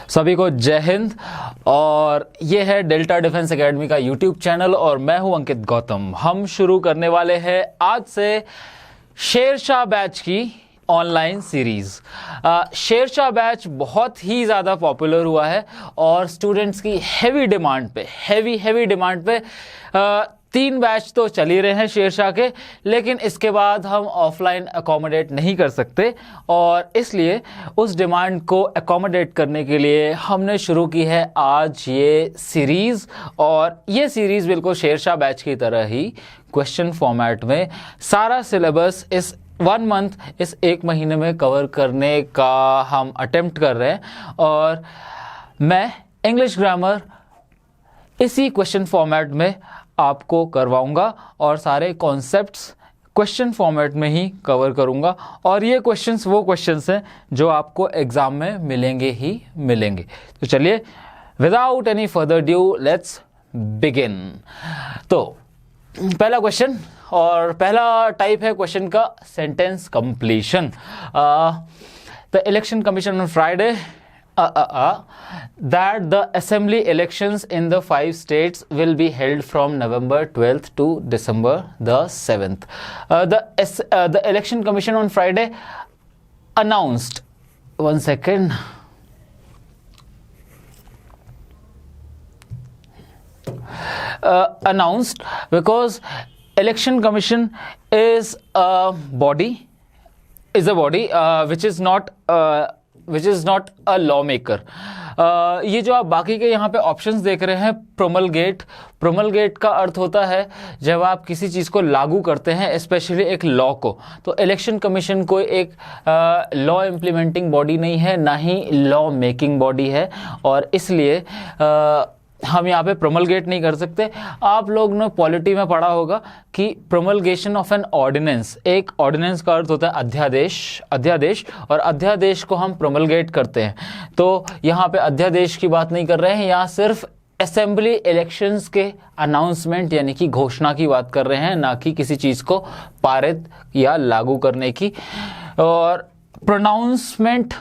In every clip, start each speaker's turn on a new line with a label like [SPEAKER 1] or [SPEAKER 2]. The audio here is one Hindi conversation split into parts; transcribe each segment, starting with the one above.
[SPEAKER 1] सभी को जय हिंद। और ये है डेल्टा डिफेंस एकेडमी का यूट्यूब चैनल और मैं हूं अंकित गौतम। हम शुरू करने वाले हैं आज से शेरशाह बैच की ऑनलाइन सीरीज। शेरशाह बैच बहुत ही ज़्यादा पॉपुलर हुआ है और स्टूडेंट्स की हैवी डिमांड पे 3 बैच तो चल ही रहे हैं शेरशाह के, लेकिन इसके बाद हम ऑफलाइन अकोमोडेट नहीं कर सकते और इसलिए उस डिमांड को अकोमोडेट करने के लिए हमने शुरू की है आज ये सीरीज़। और ये सीरीज़ बिल्कुल शेरशाह बैच की तरह ही क्वेश्चन फॉर्मेट में सारा सिलेबस इस 1 मंथ, इस 1 महीने में कवर करने का हम अटेम्प्ट कर रहे हैं। और मैं इंग्लिश ग्रामर इसी क्वेश्चन फॉर्मेट में आपको करवाऊंगा और सारे कॉन्सेप्ट्स क्वेश्चन फॉर्मेट में ही कवर करूंगा। और ये क्वेश्चंस वो क्वेश्चंस हैं जो आपको एग्जाम में मिलेंगे ही मिलेंगे। तो चलिए without any further due let's begin. तो पहला क्वेश्चन और पहला टाइप है क्वेश्चन का sentence completion. The election commission on Friday that the assembly elections in the 5 states will be held from November 12th to December the 7th. The election commission on Friday announced, one second, announced because election commission is a body which is not a lawmaker. ये जो आप बाकी के यहाँ पे ऑप्शंस देख रहे हैं, प्रोमलगेट का अर्थ होता है जब आप किसी चीज़ को लागू करते हैं, स्पेशली एक लॉ को। तो इलेक्शन कमीशन कोई एक लॉ इम्प्लीमेंटिंग बॉडी नहीं है, ना ही लॉ मेकिंग बॉडी है और इसलिए हम यहाँ पे प्रोमलगेट नहीं कर सकते। आप लोग ने पॉलिटी में पढ़ा होगा कि प्रोमलगेशन ऑफ एन ऑर्डिनेंस, एक ऑर्डिनेंस का अर्थ होता है अध्यादेश और अध्यादेश को हम प्रोमलगेट करते हैं। तो यहाँ पे अध्यादेश की बात नहीं कर रहे हैं, यहाँ सिर्फ असेंबली इलेक्शंस के अनाउंसमेंट यानी कि घोषणा की बात कर रहे हैं, ना कि किसी चीज़ को पारित या लागू करने की। और प्रोनाउंसमेंट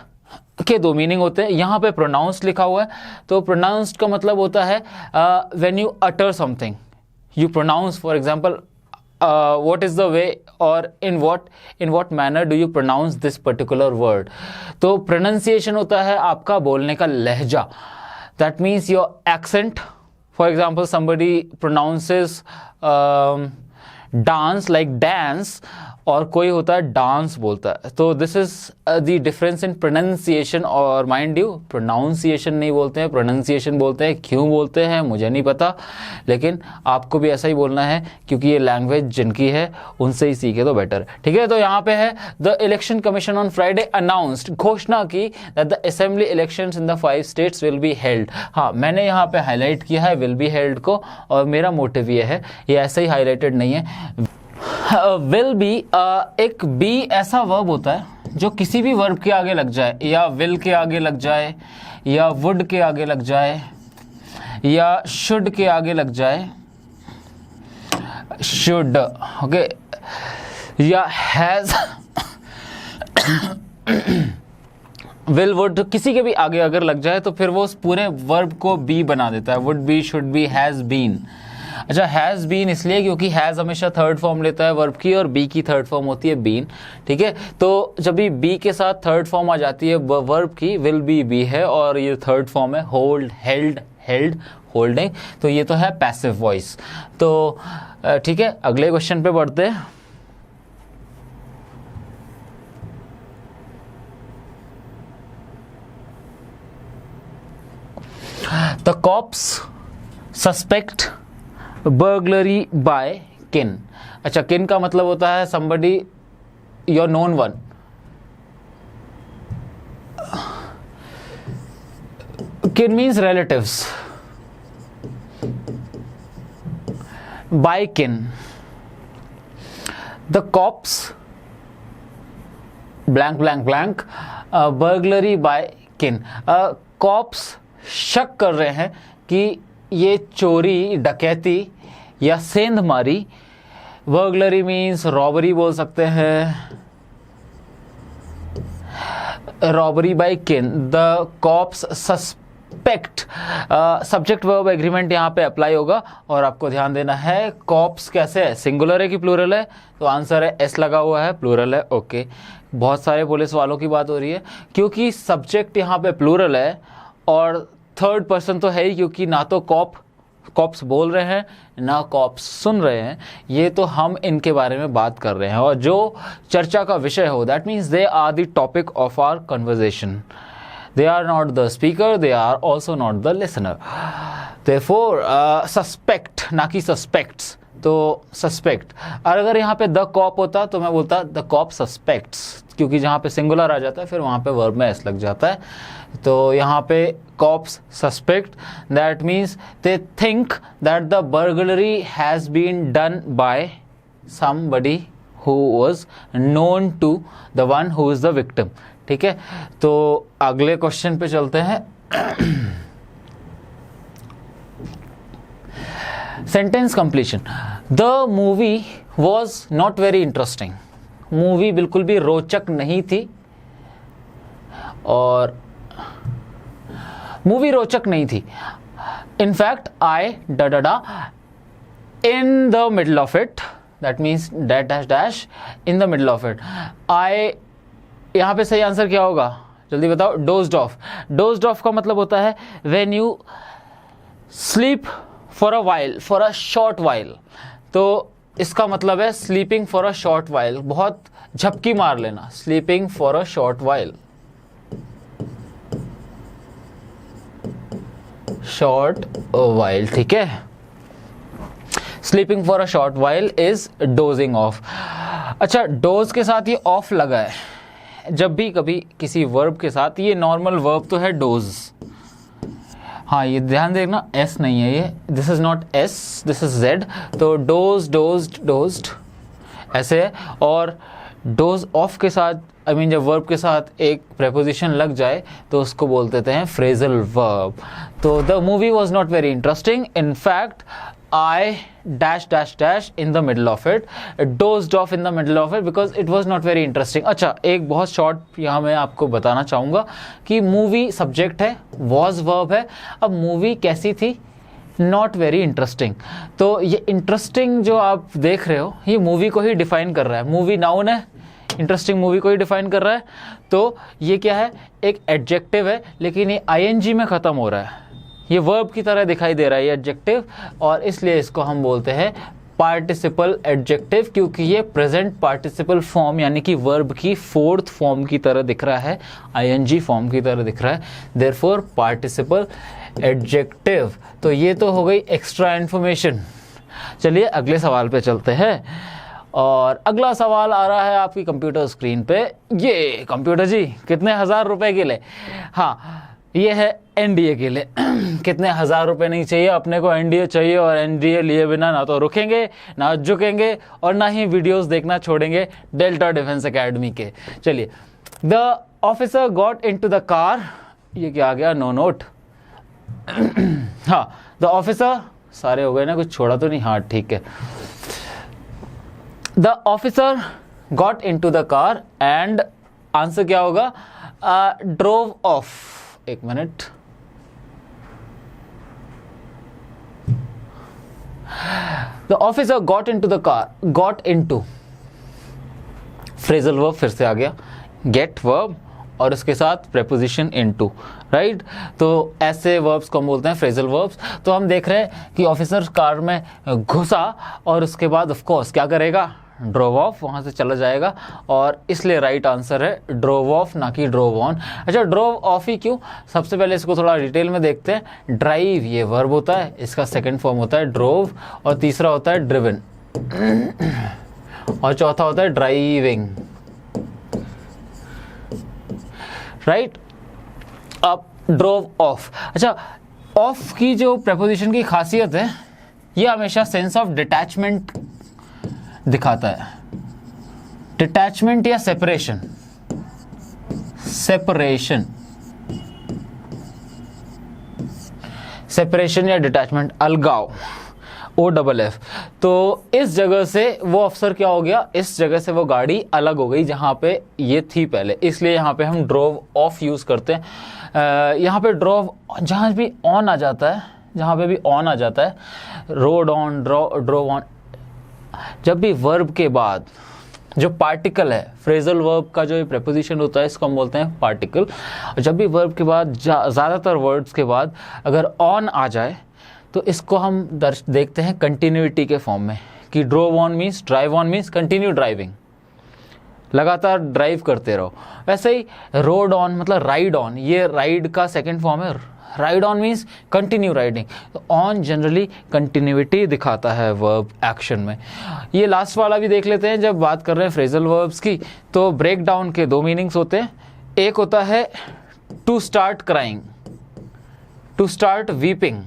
[SPEAKER 1] के 2 मीनिंग होते हैं। यहाँ पे प्रोनाउंस लिखा हुआ है, तो प्रोनाउंस्ड का मतलब होता है when you utter something, you pronounce, for example what is the way और in what manner do you pronounce this particular word. तो प्रोनाउंसिएशन होता है आपका बोलने का लहजा, that means your accent. For example somebody pronounces dance like dance और कोई होता है डांस बोलता है। तो this is the difference in pronunciation. और माइंड यू, प्रोनाउंसिएशन नहीं बोलते हैं, प्रोनाउंसिएशन बोलते हैं। क्यों बोलते हैं मुझे नहीं पता, लेकिन आपको भी ऐसा ही बोलना है क्योंकि ये लैंग्वेज जिनकी है उनसे ही सीखे तो बेटर। ठीक है, तो यहाँ पे है the election commission on Friday announced, घोषणा की, that the assembly elections in the 5 states will be held. हाँ, मैंने यहाँ पे हाईलाइट किया है विल बी हेल्ड को और मेरा मोटिव ये है, ये ऐसे ही हाईलाइटेड नहीं है। विल बी, एक बी ऐसा वर्ब होता है जो किसी भी वर्ब के आगे लग जाए, या विल के आगे लग जाए, या वुड के आगे लग जाए, या शुड के आगे लग जाए, शुड, ओके, या हैज, विल वुड किसी के भी आगे अगर लग जाए तो फिर वो उस पूरे वर्ब को बी बना देता है। Would be, should be, has been. अच्छा, हैज़ बीन इसलिए क्योंकि हैज़ हमेशा 3rd फॉर्म लेता है वर्ब की और बी की 3rd फॉर्म होती है बीन। ठीक है, तो जब भी बी के साथ 3rd फॉर्म आ जाती है वर्ब की, विल बी है और ये 3rd फॉर्म है होल्ड, हेल्ड, होल्डिंग, तो ये तो है पैसिव वॉइस। तो ठीक है, अगले क्वेश्चन पे बढ़ते हैं। The cops suspect burglary by kin। अच्छा, किन का मतलब होता है somebody your known one। kin means relatives, by kin। the cops blank burglary by kin। cops शक कर रहे हैं कि ये चोरी, डकैती या सेंधमारी, बर्गलरी मीन्स रॉबरी बोल सकते हैं, robbery by kin, the cops suspect, subject verb agreement यहाँ पे अप्लाई होगा। और आपको ध्यान देना है कॉप्स कैसे है, सिंगुलर है कि प्लूरल है, तो आंसर है एस लगा हुआ है, प्लूरल है। ओके, बहुत सारे पुलिस वालों की बात हो रही है क्योंकि सब्जेक्ट यहाँ पे प्लूरल है और थर्ड पर्सन तो है ही, क्योंकि ना तो कॉप्स बोल रहे हैं ना कॉप्स सुन रहे हैं, ये तो हम इनके बारे में बात कर रहे हैं और जो चर्चा का विषय हो, that means they are the topic of our conversation, they are not the speaker, they are also not the listener. Therefore suspect ना कि सस्पेक्ट्स, तो सस्पेक्ट। और अगर यहाँ पे द कॉप होता तो मैं बोलता द कॉप सस्पेक्ट्स, क्योंकि जहाँ पे सिंगुलर आ जाता है फिर वहाँ पे वर्ब में एस लग जाता है। तो यहाँ पे cops suspect, that means they think that the burglary has been done by somebody who was known to the one who is the victim। ठीक है, तो अगले क्वेश्चन पे चलते हैं। Sentence completion, the movie was not very interesting, movie बिल्कुल भी रोचक नहीं थी, और मूवी रोचक नहीं थी। इनफैक्ट आई डा in the middle of it, that means dash dash dash in the middle of it. I, यहाँ पे सही आंसर क्या होगा जल्दी बताओ? Dozed of. डोज्ड ऑफ का मतलब होता है when you sleep for a while, for a short while, तो इसका मतलब है sleeping for a short while, बहुत झपकी मार लेना, sleeping for a short while, short while. ठीक है, sleeping for a short while is dosing of. अच्छा, डोज के साथ ये ऑफ लगा है, जब भी कभी किसी वर्ब के साथ, ये नॉर्मल वर्ब तो है डोज, हाँ ये ध्यान देखना, एस नहीं है ये, this is not S, this is Z, तो डोज डोज्ड डोज्ड ऐसे है। और डोज ऑफ के साथ, आई मीन जब वर्ब के साथ एक प्रेपोजिशन लग जाए तो उसको बोल देते हैं फ्रेजल वर्ब। तो the movie was not very interesting, in fact I dash dash dash in the middle of it, dozed off in the middle of it because it was not very interesting। अच्छा, एक बहुत शॉर्ट यहाँ मैं आपको बताना चाहूँगा कि मूवी सब्जेक्ट है, was वर्ब है, अब मूवी कैसी थी? Not very interesting. तो ये इंटरेस्टिंग जो आप देख रहे हो ये मूवी को ही डिफाइन कर रहा है, मूवी नाउन है, इंटरेस्टिंग मूवी को ही डिफाइन कर रहा है। तो ये क्या है? एक एडजेक्टिव है, लेकिन ये आईएनजी में ख़त्म हो रहा है, ये वर्ब की तरह दिखाई दे रहा है ये एडजेक्टिव, और इसलिए इसको हम बोलते हैं पार्टिसिपल एडजेक्टिव, क्योंकि ये प्रेजेंट पार्टिसिपल फॉर्म यानी कि वर्ब की फोर्थ फॉर्म की तरह दिख रहा है, आईएनजी फॉर्म की तरह दिख रहा है, देयरफॉर पार्टिसिपल एडजेक्टिव। तो ये तो हो गई एक्स्ट्रा इन्फॉर्मेशन। चलिए अगले सवाल पे चलते हैं, और अगला सवाल आ रहा है आपकी कंप्यूटर स्क्रीन पे। ये कंप्यूटर जी कितने हजार रुपए के लिए? हाँ, ये है एनडीए के लिए। कितने हजार रुपए नहीं चाहिए अपने को, एनडीए चाहिए, और एनडीए लिए बिना ना तो रुकेंगे ना झुकेंगे और ना ही वीडियोस देखना छोड़ेंगे डेल्टा डिफेंस एकेडमी के। चलिए, the officer got into the car, ये क्या आ गया? No note. हाँ, द ऑफिसर, सारे हो गए ना, कुछ छोड़ा तो नहीं? हाँ ठीक है। The officer got into the car and answer क्या होगा? Drove off. एक minute, the officer got into the car, got into phrasal verb फिर से आ गया, गेट वर्ब और उसके साथ प्रेपोजिशन इनटू, राइट। तो ऐसे वर्ब्स को हम बोलते हैं फ्रेजल वर्ब्स। तो हम देख रहे हैं कि ऑफिसर कार में घुसा और उसके बाद ऑफ कोर्स क्या करेगा? ड्रोव ऑफ, वहाँ से चला जाएगा, और इसलिए राइट आंसर है ड्रोव ऑफ, ना कि ड्रोव ऑन। अच्छा, ड्रोव ऑफ ही क्यों? सबसे पहले इसको थोड़ा डिटेल में देखते हैं। ड्राइव ये वर्ब होता है, इसका सेकंड फॉर्म होता है ड्रोव, और तीसरा होता है ड्रिवन, और चौथा होता है ड्राइविंग, राइट। अब ड्रोव ऑफ। अच्छा, ऑफ की जो प्रेपोजिशन की खासियत है, ये हमेशा सेंस ऑफ डिटैचमेंट दिखाता है, डिटैचमेंट या सेपरेशन, सेपरेशन, सेपरेशन या डिटैचमेंट, अलगाव। OFF। तो इस जगह से वो अफसर क्या हो गया, इस जगह से वो गाड़ी अलग हो गई जहाँ पे ये थी पहले, इसलिए यहाँ पे हम ड्रोव ऑफ यूज़ करते हैं। यहाँ पे ड्रोव जहाँ भी ऑन आ जाता है, जहाँ पे भी ऑन आ जाता है, रोड ऑन, ड्रोव ऑन, जब भी वर्ब के बाद जो पार्टिकल है, फ्रेजल वर्ब का जो प्रेपोजिशन होता है इसको हम बोलते हैं पार्टिकल। जब भी वर्ब के बाद ज़्यादातर वर्ड्स के बाद अगर ऑन आ जाए तो इसको हम देखते हैं कंटिन्यूटी के फॉर्म में, कि drove on means, drive on means continue driving, लगातार ड्राइव करते रहो। वैसे ही रोड ऑन मतलब राइड ऑन, ये राइड का सेकेंड फॉर्म है। Ride on means continue riding. तो ऑन जनरली कंटिन्यूटी दिखाता है वर्ब एक्शन में। ये लास्ट वाला भी देख लेते हैं। जब बात कर रहे हैं फ्रेजल वर्ब्स की, तो ब्रेक डाउन के दो मीनिंग्स होते हैं। एक होता है to start crying, to start weeping.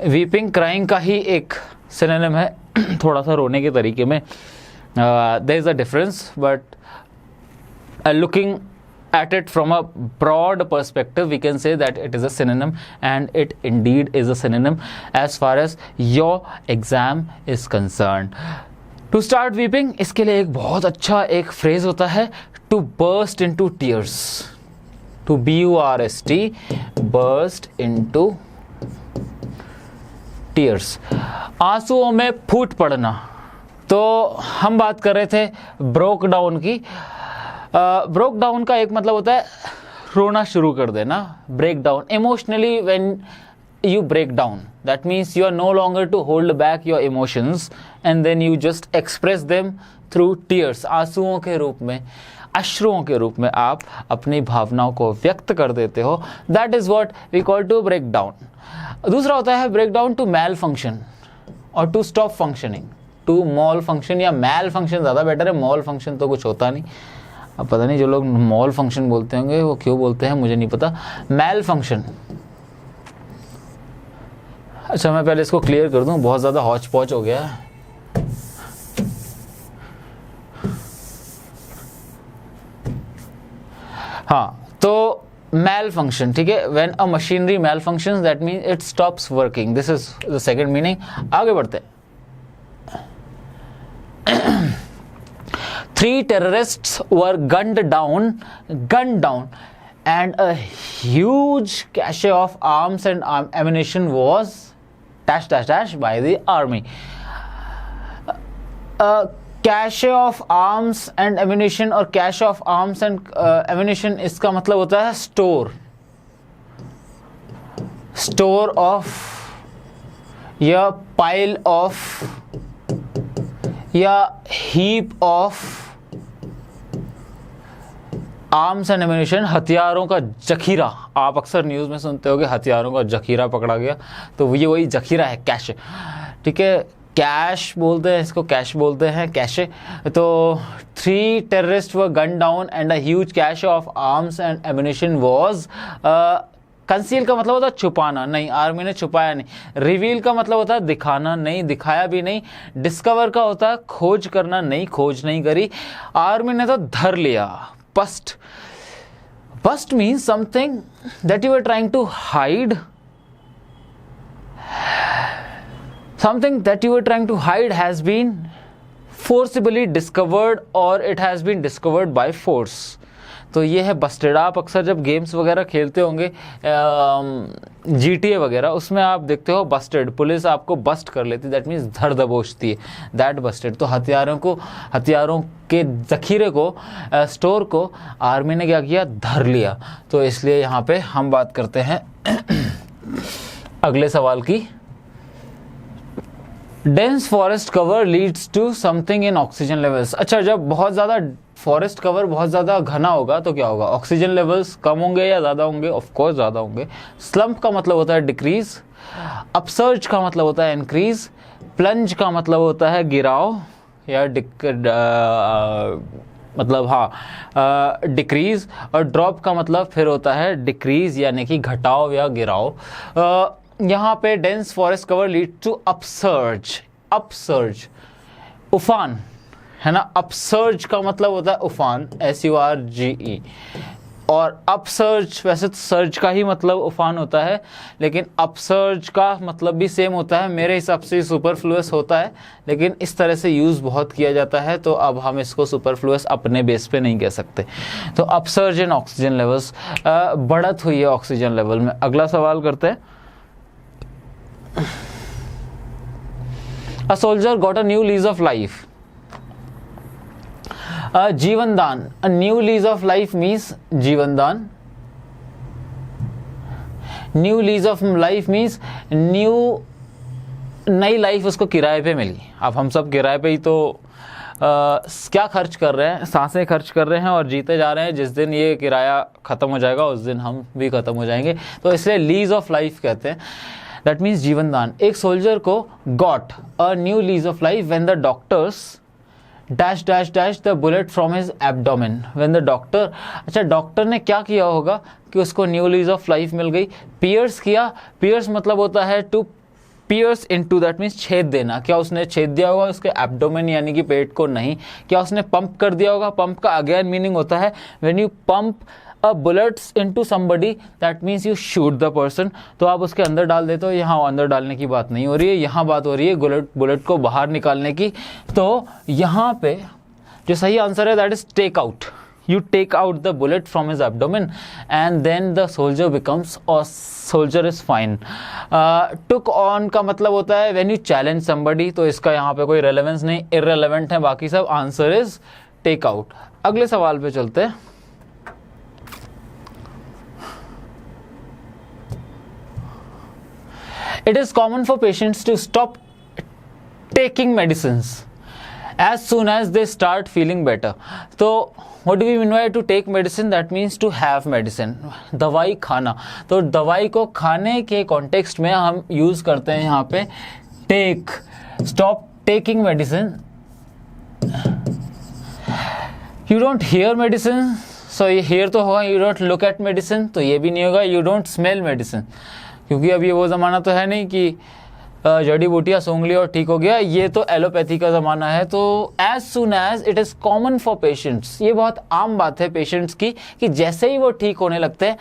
[SPEAKER 1] Weeping crying का ही एक सिनोनिम है, थोड़ा सा रोने के तरीके में। There is a difference, but looking at it from a broad perspective, we can say that it is a synonym, and it indeed is a synonym as far as your exam is concerned. To start weeping, इसके लिए एक बहुत अच्छा एक फ्रेज होता है, to burst into tears, to BURST, burst into tears, आंसुओं में फूट पड़ना। तो हम बात कर रहे थे ब्रोक डाउन की। ब्रोक डाउन का एक मतलब होता है रोना शुरू कर देना, break down emotionally. When you break down, that means you are no longer to hold back your emotions and then you just express them through tears, आंसुओं के रूप में, अश्रुओं के रूप में आप अपनी भावनाओं को व्यक्त कर देते हो। That is what we call to break down. दूसरा होता है break down to malfunction और to stop functioning, to malfunction, या मैल फंक्शन ज़्यादा बेटर है, मॉल फंक्शन तो कुछ होता नहीं। अब पता नहीं जो लोग मॉल फंक्शन बोलते होंगे वो क्यों बोलते हैं, मुझे नहीं पता। मैल फंक्शन, अच्छा मैं पहले इसको क्लियर कर दूं, बहुत ज़्यादा हौच पौच हो गया है। हाँ, तो मैल फंक्शन, ठीक है, when a machinery malfunction that mean it stops working, this is the second meaning. आगे बढ़ते हैं। 3 terrorists were gunned down, and a huge cache of arms and ammunition was -- by the army. Cache of arms and ammunition और cache of arms and ammunition, इसका मतलब होता है store of या pile of या heap of arms and ammunition, हथियारों का जखीरा। आप अक्सर न्यूज़ में सुनते हो कि हथियारों का जखीरा पकड़ा गया, तो ये वही जखीरा है, कैश, ठीक है, कैश बोलते हैं इसको, कैश बोलते हैं, कैशे। तो 3 terrorists were gunned down and a huge cache of arms and ammunition was conceal का मतलब होता है छुपाना, नहीं आर्मी ने छुपाया नहीं। रिवील का मतलब होता है दिखाना, नहीं दिखाया भी नहीं। डिस्कवर का होता है खोज करना, नहीं खोज नहीं करी। आर्मी ने तो धर लिया। Bust means something that you were trying to hide. Something that you were trying to hide has been forcibly discovered or it has been discovered by force. तो ये है बस्टेड। आप अक्सर जब गेम्स वगैरह खेलते होंगे GTA वगैरह, उसमें आप देखते हो बस्टेड, पुलिस आपको बस्ट कर लेती, दैट मीन्स धर दबोचती है, दैट बस्टेड। तो हथियारों के जखीरे को, स्टोर को आर्मी ने क्या किया, धर लिया। तो इसलिए यहाँ पे हम बात करते हैं अगले सवाल की। Dense forest cover leads to something in oxygen levels. अच्छा, जब बहुत ज़्यादा फॉरेस्ट कवर बहुत ज़्यादा घना होगा तो क्या होगा, ऑक्सीजन लेवल्स कम होंगे या ज़्यादा होंगे? ऑफ कोर्स ज़्यादा होंगे। स्लम्प का मतलब होता है डिक्रीज, अपसर्ज का मतलब होता है इंक्रीज, प्लंज का मतलब होता है गिराव या डिक्रीज, और ड्रॉप का मतलब फिर होता है डिक्रीज यानी कि घटाव या गिराव। यहाँ पे dense forest cover lead to upsurge, उफान है ना। अपसर्ज का मतलब होता है उफान, SURGE। और अपसर्ज, वैसे तो सर्ज का ही मतलब उफान होता है, लेकिन अपसर्ज का मतलब भी सेम होता है, मेरे हिसाब से सुपरफ्लुअस होता है, लेकिन इस तरह से यूज़ बहुत किया जाता है, तो अब हम इसको सुपरफ्लुअस अपने बेस पे नहीं कह सकते। तो अपसर्ज इन ऑक्सीजन लेवल्स, बढ़त हुई है ऑक्सीजन लेवल में। अगला सवाल करते हैं। A soldier got a new lease of life. जीवन दान, अ new lease of life means जीवन दान। New lease of life means नई लाइफ उसको किराए पे मिली। अब हम सब किराए पे ही तो क्या खर्च कर रहे हैं, सांसें खर्च कर रहे हैं और जीते जा रहे हैं। जिस दिन ये किराया ख़त्म हो जाएगा उस दिन हम भी ख़त्म हो जाएंगे, तो इसलिए लीज ऑफ लाइफ कहते हैं। दैट मीन्स जीवन दान। एक सोल्जर को got a new lease of life when the doctors dash dash dash the bullet from his abdomen. When the doctor, अच्छा डॉक्टर ने क्या किया होगा कि उसको न्यू लीज ऑफ लाइफ मिल गई? पियर्स किया। पियर्स मतलब होता है to pierce into, that means छेद देना। क्या उसने छेद दिया होगा उसके एब्डोमेन यानी कि पेट को? नहीं। क्या उसने पंप कर दिया होगा? पंप का अगेन मीनिंग होता है when you pump a bullets into somebody, that means you shoot the person. तो आप उसके अंदर डाल देते हो। यहाँ अंदर डालने की बात नहीं हो रही है, यहाँ बात हो रही है बुलेट को बाहर निकालने की। तो यहाँ पे जो सही आंसर है that is take out. You take out the bullet from his abdomen and then the soldier becomes, or soldier is fine. Took on का मतलब होता है when you challenge somebody, तो इसका यहाँ पे कोई relevance नहीं, irrelevant है बाकी सब। Answer is take out। अगले सवाल पे चलते हैं। It is common for patients to stop taking medicines as soon as they start feeling better. तो what do we mean by to take medicine? That means to have medicine. दवाई खाना। तो दवाई को खाने के कॉन्टेक्स्ट में हम यूज करते हैं यहाँ पे take, stop taking medicine. You don't hear medicine, so ये hear तो होगा। You don't look at medicine, तो ये भी नहीं होगा। You don't smell medicine, क्योंकि अब ये वो ज़माना तो है नहीं कि जड़ी बूटियाँ सूंघ ली और ठीक हो गया, ये तो एलोपैथी का ज़माना है। तो as soon as it is common for patients, ये बहुत आम बात है पेशेंट्स की कि जैसे ही वो ठीक होने लगते हैं,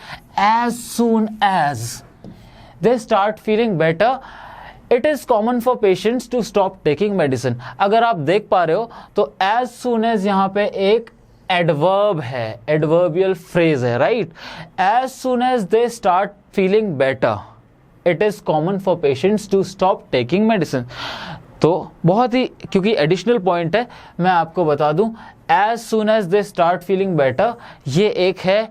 [SPEAKER 1] as soon as they start feeling better, it is common for patients to stop taking medicine. अगर आप देख पा रहे हो तो एज सुन एज यहाँ पे एक एडवर्ब है, एडवर्बियल फ्रेज है, right. As soon as they start feeling better, it is common for patients to stop taking medicine. तो बहुत ही, क्योंकि एडिशनल पॉइंट है, मैं आपको बता दूं, as soon as they start feeling better, ये एक है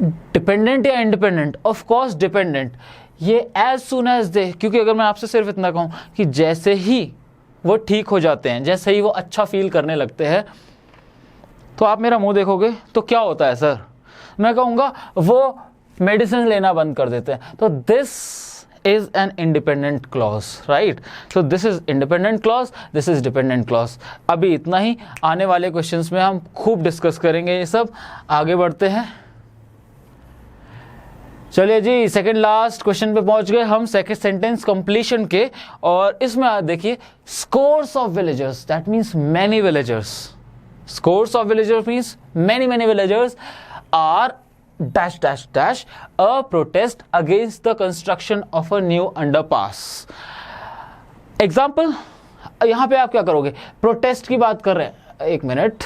[SPEAKER 1] डिपेंडेंट या इंडिपेंडेंट? Of course dependent. ये एज सुन एज दे, क्योंकि अगर मैं आपसे सिर्फ इतना कहूं कि जैसे ही वो ठीक हो जाते हैं, जैसे ही वो अच्छा फील करने लगते हैं, तो आप मेरा मुंह देखोगे तो क्या होता है सर? मैं कहूँगा वो मेडिसिन लेना बंद कर देते हैं। तो this is an independent clause, right. So this is independent clause, this is dependent clause. अभी इतना ही, आने वाले क्वेश्चंस में हम खूब डिस्कस करेंगे ये सब। आगे बढ़ते हैं। चलिए जी, सेकंड लास्ट क्वेश्चन पे पहुंच गए हम, सेकंड सेंटेंस कंप्लीशन के। और इसमें आप देखिए, scores of villagers, that means many villagers. Scores of villagers means many villagers are dash dash dash a protest against the construction of a new underpass. Example, यहां पे आप क्या करोगे? प्रोटेस्ट की बात कर रहे हैं, एक मिनट,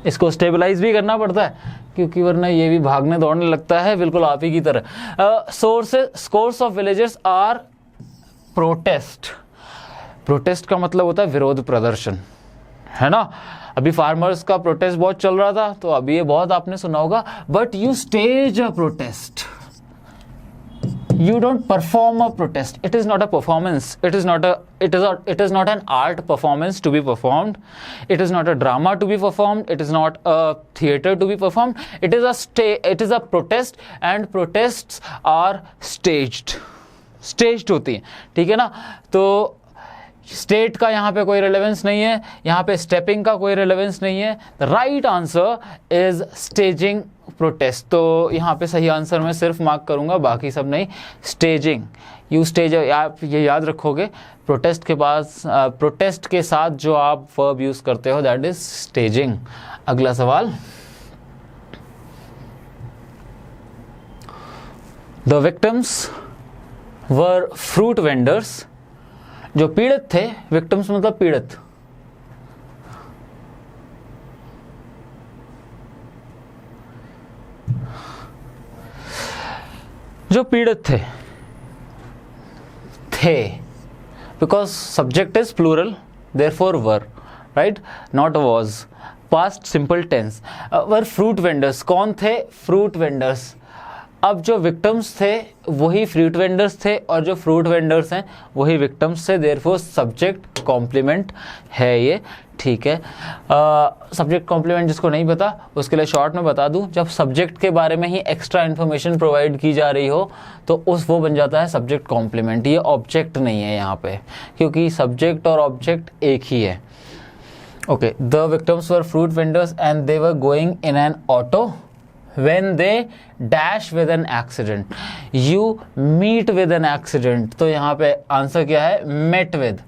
[SPEAKER 1] इसको स्टेबलाइज भी करना पड़ता है क्योंकि वरना ये भी भागने दौड़ने लगता है बिल्कुल आप ही की तरह। Scores of villagers are protest. Protest का मतलब होता है विरोध प्रदर्शन, है ना। अभी फार्मर्स का प्रोटेस्ट बहुत चल रहा था, तो अभी ये बहुत आपने सुना होगा। But you stage a protest, you don't perform a protest. It is not a performance. It is not an art performance to be performed. It is not a drama to be performed. It is not a theater to be performed. It is a protest, and protests are staged होती हैं, ठीक है ना। तो स्टेट का यहाँ पे कोई रिलेवेंस नहीं है, यहाँ पे स्टेपिंग का कोई रिलेवेंस नहीं है। The right answer is staging protest. तो यहाँ पे सही आंसर मैं सिर्फ मार्क करूँगा, बाकी सब नहीं। स्टेजिंग, यू स्टेज, आप ये याद रखोगे, प्रोटेस्ट के पास प्रोटेस्ट के साथ जो आप वर्ब यूज़ करते हो दैट इज स्टेजिंग। अगला सवाल, the victims were fruit vendors, जो पीड़ित थे, विक्टिम्स मतलब पीड़ित, जो पीड़ित थे, because subject is plural therefore were, right, not was, past simple tense, were fruit vendors, कौन थे, फ्रूट वेंडर्स। अब जो विक्टिम्स थे वही फ्रूट वेंडर्स थे और जो फ्रूट वेंडर्स हैं वही विक्टिम्स थे, देयरफॉर सब्जेक्ट कॉम्प्लीमेंट है ये, ठीक है। सब्जेक्ट कॉम्प्लीमेंट जिसको नहीं पता उसके लिए शॉर्ट में बता दूं, जब सब्जेक्ट के बारे में ही एक्स्ट्रा इन्फॉर्मेशन प्रोवाइड की जा रही हो तो वो बन जाता है सब्जेक्ट कॉम्प्लीमेंट। ये ऑब्जेक्ट नहीं है यहाँ पे, क्योंकि सब्जेक्ट और ऑब्जेक्ट एक ही है। Okay, the victims were fruit vendors and they were going in an auto when they dash with an accident, you meet with an accident। तो यहाँ पे आंसर क्या है, met with,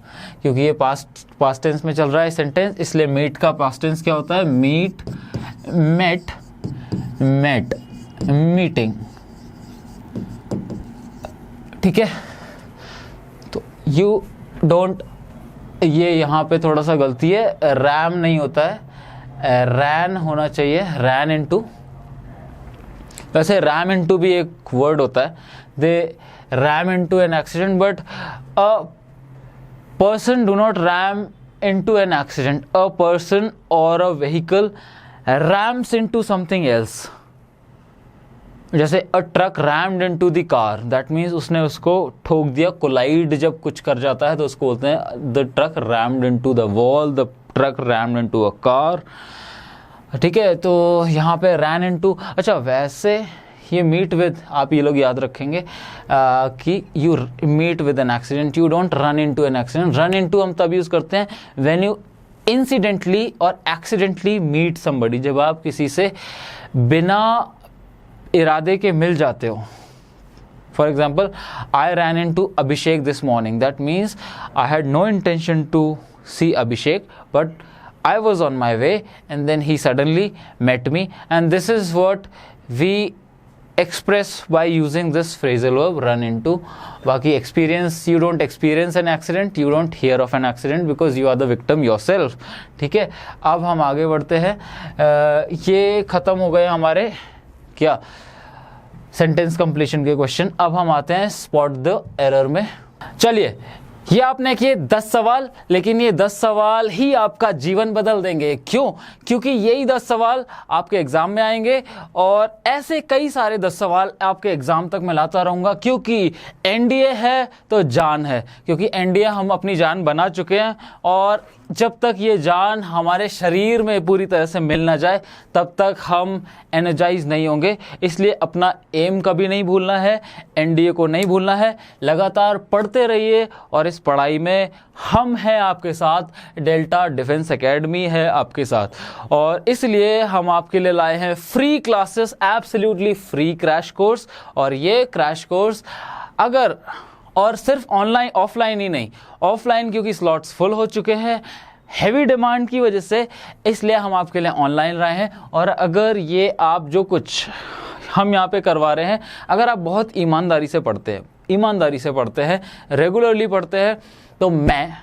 [SPEAKER 1] क्योंकि ये पास्ट टेंस में चल रहा है सेंटेंस, इसलिए meet का पास्ट टेंस क्या होता है, meet, met, met, meeting, ठीक है। तो you don't, ये यहाँ पे थोड़ा सा गलती है, ram नहीं होता है, ran होना चाहिए, ran into। वैसे रैम इनटू भी एक वर्ड होता है, they ram into an accident, but a person do not ram into an accident, a person और a vehicle rams into something else. जैसे a truck rammed into the car, that means उसने उसको ठोक दिया, कोलाइड जब कुछ कर जाता है तो उसको बोलते हैं the truck rammed into the wall, the truck rammed into a car, ठीक है। तो यहाँ पे रैन इनटू, अच्छा वैसे ये मीट विद, आप ये लोग याद रखेंगे कि you meet with an accident, you don't run into an accident. Run into हम तब यूज करते हैं when you incidentally or accidentally meet somebody, जब आप किसी से बिना इरादे के मिल जाते हो। For example, I ran into Abhishek this morning, that means I had no intention to see Abhishek, but I was on my way and then he suddenly met me, and this is what we express by using this phrasal verb run into। बाकी experience, you don't experience an accident, you don't hear of an accident because you are the victim yourself, ठीक है। अब हम आगे बढ़ते हैं, ये ख़त्म हो गए हमारे क्या सेंटेंस कंप्लीशन के क्वेश्चन। अब हम आते हैं स्पॉट द एरर में। चलिए, ये आपने किए 10 सवाल, लेकिन ये 10 सवाल ही आपका जीवन बदल देंगे। क्यों? क्योंकि यही 10 सवाल आपके एग्जाम में आएंगे और ऐसे कई सारे 10 सवाल आपके एग्जाम तक मैं लाता रहूंगा, क्योंकि एनडीए है तो जान है, क्योंकि एनडीए हम अपनी जान बना चुके हैं और जब तक ये जान हमारे शरीर में पूरी तरह से मिल ना जाए तब तक हम एनर्जाइज नहीं होंगे। इसलिए अपना एम कभी नहीं भूलना है, एनडीए को नहीं भूलना है, लगातार पढ़ते रहिए और इस पढ़ाई में हम हैं आपके साथ, डेल्टा डिफेंस एकेडमी है आपके साथ, और इसलिए हम आपके लिए लाए हैं free classes, absolutely free crash course. और ये क्रैश कोर्स अगर, और सिर्फ ऑनलाइन, ऑफलाइन ही नहीं, ऑफलाइन क्योंकि स्लॉट्स फुल हो चुके हैं हैवी डिमांड की वजह से, इसलिए हम आपके लिए ऑनलाइन लाए हैं। और अगर ये आप जो कुछ हम यहाँ पे करवा रहे हैं, अगर आप बहुत ईमानदारी से पढ़ते हैं, रेगुलरली पढ़ते हैं, तो मैं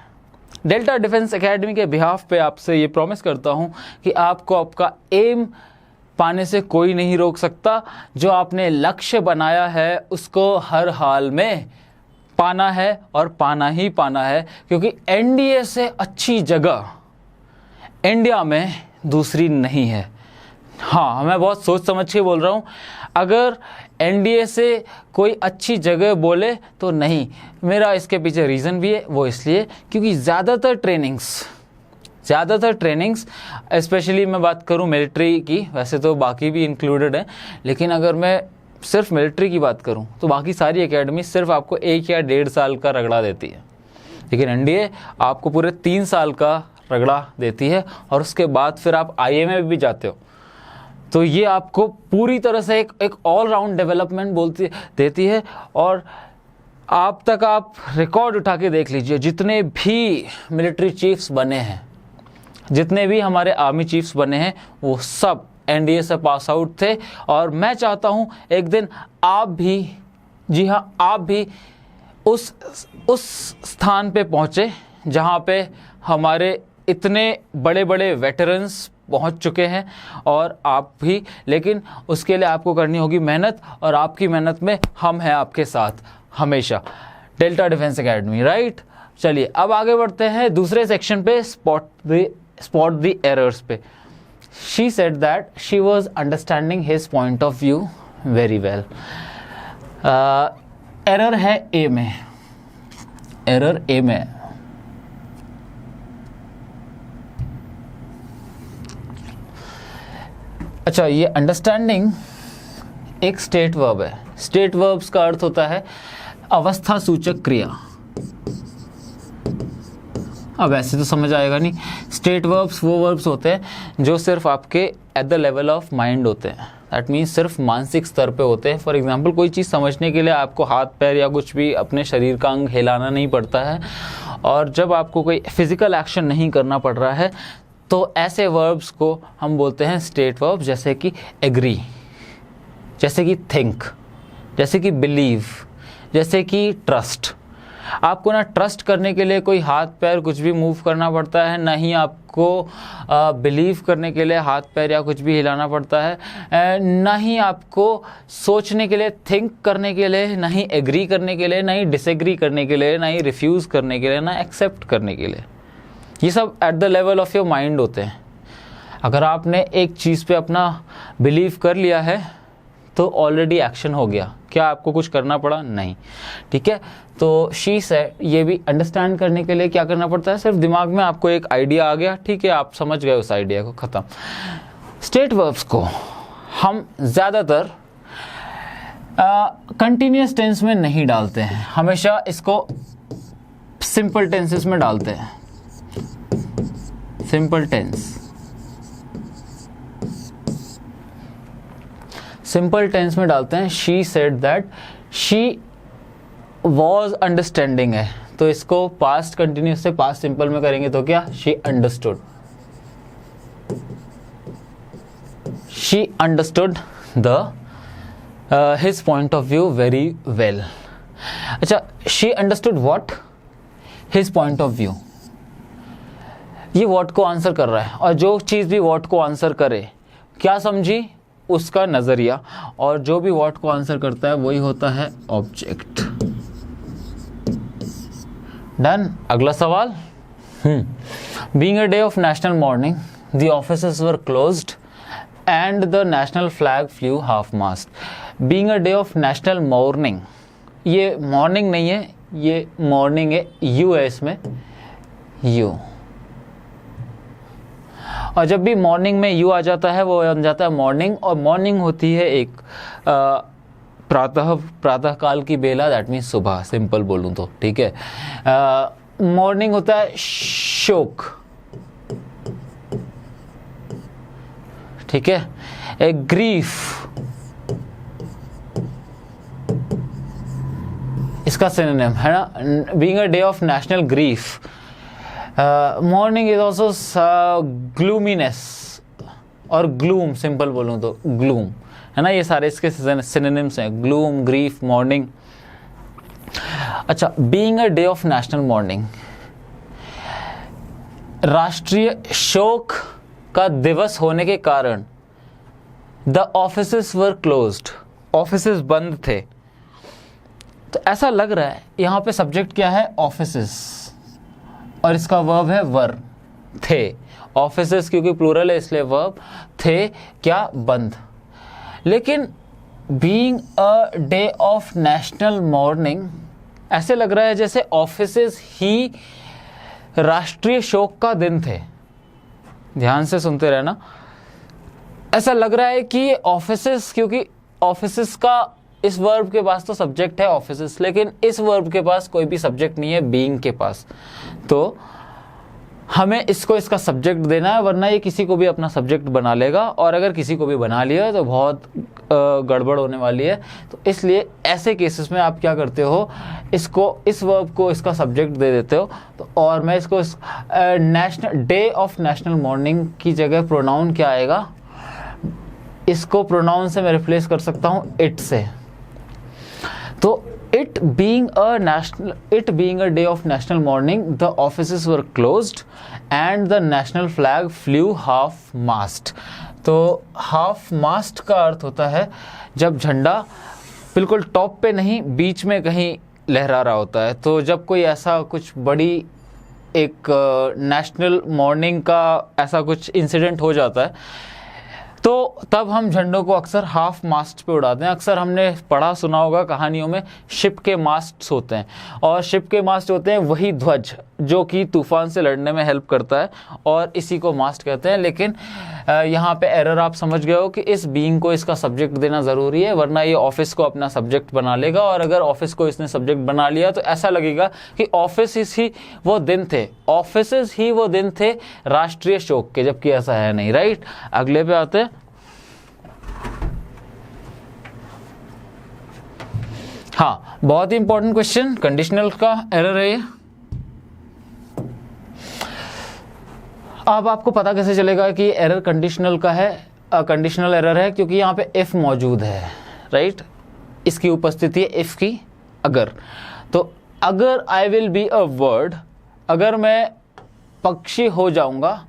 [SPEAKER 1] डेल्टा डिफेंस एकेडमी के बिहाफ पे आपसे ये प्रॉमिस करता हूँ कि आपको आपका एम पाने से कोई नहीं रोक सकता। जो आपने लक्ष्य बनाया है उसको हर हाल में पाना है और पाना ही पाना है, क्योंकि एनडीए से अच्छी जगह इंडिया में दूसरी नहीं है। हाँ, मैं बहुत सोच समझ के बोल रहा हूँ, अगर एनडीए से कोई अच्छी जगह बोले तो नहीं। मेरा इसके पीछे रीज़न भी है, वो इसलिए क्योंकि ज़्यादातर ट्रेनिंग्स स्पेशली मैं बात करूँ मिलिट्री की, वैसे तो बाकी भी इंक्लूडेड है, लेकिन अगर मैं सिर्फ मिलिट्री की बात करूं तो बाकी सारी एकेडमी सिर्फ आपको 1 या 1.5 साल का रगड़ा देती है, लेकिन एनडीए आपको पूरे 3 साल का रगड़ा देती है और उसके बाद फिर आप आईएमए भी जाते हो। तो ये आपको पूरी तरह से एक ऑल राउंड डेवलपमेंट देती है। और आप रिकॉर्ड उठा के देख लीजिए, जितने भी मिलिट्री चीफ्स बने हैं, जितने भी हमारे आर्मी चीफ्स बने हैं, वो सब एनडीए से पास आउट थे। और मैं चाहता हूं एक दिन आप भी जी हाँ, आप भी उस स्थान पे पहुँचे जहाँ पे हमारे इतने बड़े बड़े वेटरन्स पहुँच चुके हैं, और आप भी, लेकिन उसके लिए आपको करनी होगी मेहनत, और आपकी मेहनत में हम हैं आपके साथ हमेशा। Delta defence academy, right. चलिए अब आगे बढ़ते हैं दूसरे सेक्शन पे, स्पॉट द एरर्स पे। She said that she was understanding his point of view very well. Error है ए में, एरर ए में। अच्छा, ये अंडरस्टैंडिंग एक स्टेट वर्ब है। स्टेट वर्ब्स का अर्थ होता है अवस्था सूचक क्रिया। अब ऐसे तो समझ आएगा नहीं। स्टेट वर्ब्स वो वर्ब्स होते हैं जो सिर्फ आपके at the level of mind होते हैं, दैट मीन्स सिर्फ मानसिक स्तर पे होते हैं। फॉर एग्जांपल, कोई चीज़ समझने के लिए आपको हाथ पैर या कुछ भी अपने शरीर का अंग हिलाना नहीं पड़ता है, और जब आपको कोई फिजिकल एक्शन नहीं करना पड़ रहा है तो ऐसे वर्ब्स को हम बोलते हैं स्टेट वर्ब, जैसे कि एग्री, जैसे कि थिंक, जैसे कि बिलीव, जैसे कि ट्रस्ट। आपको ना ट्रस्ट करने के लिए कोई हाथ पैर कुछ भी मूव करना पड़ता है, ना ही आपको बिलीव करने के लिए हाथ पैर या कुछ भी हिलाना पड़ता है, ना ही आपको सोचने के लिए, थिंक करने के लिए, ना ही एग्री करने के लिए, ना ही डिसएग्री करने के लिए, ना ही रिफ्यूज़ करने के लिए, ना एक्सेप्ट करने के लिए। ये सब at the level of your mind होते हैं। अगर आपने एक चीज़ पे अपना बिलीव कर लिया है तो ऑलरेडी एक्शन हो गया। क्या आपको कुछ करना पड़ा? नहीं। ठीक है, तो शी से ये भी अंडरस्टैंड करने के लिए क्या करना पड़ता है, सिर्फ दिमाग में आपको एक आइडिया आ गया, ठीक है, आप समझ गए उस आइडिया को, ख़त्म। स्टेट वर्ब्स को हम ज़्यादातर कंटिन्यूस टेंस में नहीं डालते हैं, हमेशा इसको सिंपल टेंसेस में डालते हैं। सिंपल टेंस, सिंपल टेंस में डालते हैं। She said that, she was understanding है, तो इसको पास्ट कंटिन्यूस से पास्ट सिंपल में करेंगे तो क्या, she understood, she understood the his point of view very well. अच्छा, she understood what, his point of view. ये व्हाट को आंसर कर रहा है, और जो चीज़ भी व्हाट को आंसर करे, क्या समझी, उसका नज़रिया, और जो भी व्हाट को आंसर करता है वही होता है ऑब्जेक्ट। डन। अगला सवाल, being a day of national mourning, the offices were closed and the national flag flew half mast. Being a day of national mourning, ये मॉर्निंग नहीं है, ये मॉर्निंग है, यू है इसमें, यू। और जब भी मॉर्निंग में यू आ जाता है वो बन जाता है मॉर्निंग, और मॉर्निंग होती है एक प्रातः काल की बेला, दैट मीन्स सुबह, सिंपल बोलूँ तो, ठीक है। मॉर्निंग होता है शोक, ठीक है, एक ग्रीफ, इसका सिनोनिम है ना, being a day of national grief. Mourning is also gloominess और ग्लूम, सिंपल बोलूँ तो ग्लूम, है ना, ये सारे इसके सिनोनिम्स हैं, ग्लूम, ग्रीफ, मॉर्निंग। अच्छा, being a day of national morning, राष्ट्रीय शोक का दिवस होने के कारण the offices were closed, offices बंद थे। तो ऐसा लग रहा है यहाँ पे सब्जेक्ट क्या है, ऑफिसेस, और इसका वर्ब है वर, थे। ऑफिसेस क्योंकि प्लूरल है इसलिए वर्ब, थे क्या, बंद। लेकिन being a day of national morning, ऐसे लग रहा है जैसे ऑफिसेस ही राष्ट्रीय शोक का दिन थे। ध्यान से सुनते रहना, ऐसा लग रहा है कि ऑफिसेस, क्योंकि ऑफिसेस का इस वर्ब के पास तो सब्जेक्ट है ऑफिसेस, लेकिन इस वर्ब के पास कोई भी सब्जेक्ट नहीं है बीइंग के पास, तो हमें इसको इसका सब्जेक्ट देना है, वरना ये किसी को भी अपना सब्जेक्ट बना लेगा, और अगर किसी को भी बना लिया तो बहुत गड़बड़ होने वाली है। तो इसलिए ऐसे केसेस में आप क्या करते हो, इसको, इस वर्ब को इसका सब्जेक्ट दे देते हो। तो और मैं इसको national day of national morning की जगह प्रोनाउन क्या आएगा, इसको प्रोनाउन से मैं रिप्लेस कर सकता हूँ इट से। तो it being a day of national mourning, the offices were closed and the national flag flew half mast. तो half mast का अर्थ होता है जब झंडा बिल्कुल टॉप पे नहीं, बीच में कहीं लहरा रहा होता है। तो जब कोई ऐसा कुछ बड़ी एक नेशनल मॉर्निंग का ऐसा कुछ इंसिडेंट हो जाता है, तो तब हम झंडों को अक्सर हाफ मास्ट पे उड़ाते हैं। अक्सर हमने पढ़ा सुना होगा कहानियों में, शिप के मास्ट्स होते हैं, और शिप के मास्ट होते हैं वही ध्वज जो कि तूफान से लड़ने में हेल्प करता है, और इसी को मास्ट कहते हैं। लेकिन यहाँ पे एरर आप समझ गए हो कि इस बीइंग को इसका सब्जेक्ट देना ज़रूरी है, वरना ये ऑफिस को अपना सब्जेक्ट बना लेगा, और अगर ऑफिस को इसने सब्जेक्ट बना लिया तो ऐसा लगेगा कि ऑफिस ही वो दिन थे, ऑफिसेज ही वो दिन थे राष्ट्रीय शोक के, जबकि ऐसा है नहीं। राइट, अगले पे आते हैं। हाँ, बहुत ही इंपॉर्टेंट क्वेश्चन, कंडीशनल का एरर है ये। अब आपको पता कैसे चलेगा कि एरर कंडीशनल का है, कंडीशनल एरर है, क्योंकि यहाँ पे इफ मौजूद है। राइट, इसकी उपस्थिति है इफ की। अगर, तो अगर I will be a word, अगर मैं पक्षी हो जाऊंगा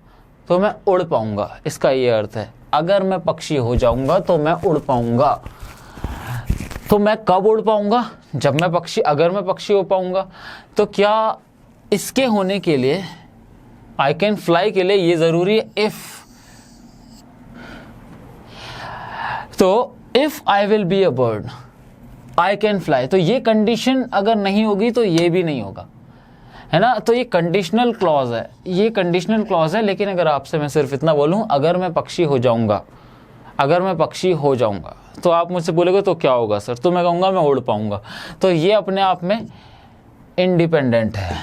[SPEAKER 1] तो मैं उड़ पाऊंगा, इसका ये अर्थ है। अगर मैं पक्षी हो जाऊंगा तो मैं उड़ पाऊंगा। तो मैं कब उड़ पाऊंगा? जब मैं पक्षी, अगर मैं पक्षी हो पाऊंगा। तो क्या इसके होने के लिए, आई कैन फ्लाई के लिए ये जरूरी है इफ। तो if I will be a bird, I can fly, तो ये कंडीशन अगर नहीं होगी तो ये भी नहीं होगा, है ना। तो ये कंडीशनल क्लॉज है, ये कंडीशनल क्लॉज है। लेकिन अगर आपसे मैं सिर्फ इतना बोलूं, अगर मैं पक्षी हो जाऊंगा, अगर मैं पक्षी हो जाऊंगा, तो आप मुझसे बोलोगे तो क्या होगा सर? तो मैं कहूँगा मैं उड़ पाऊंगा। तो ये अपने आप में इंडिपेंडेंट है,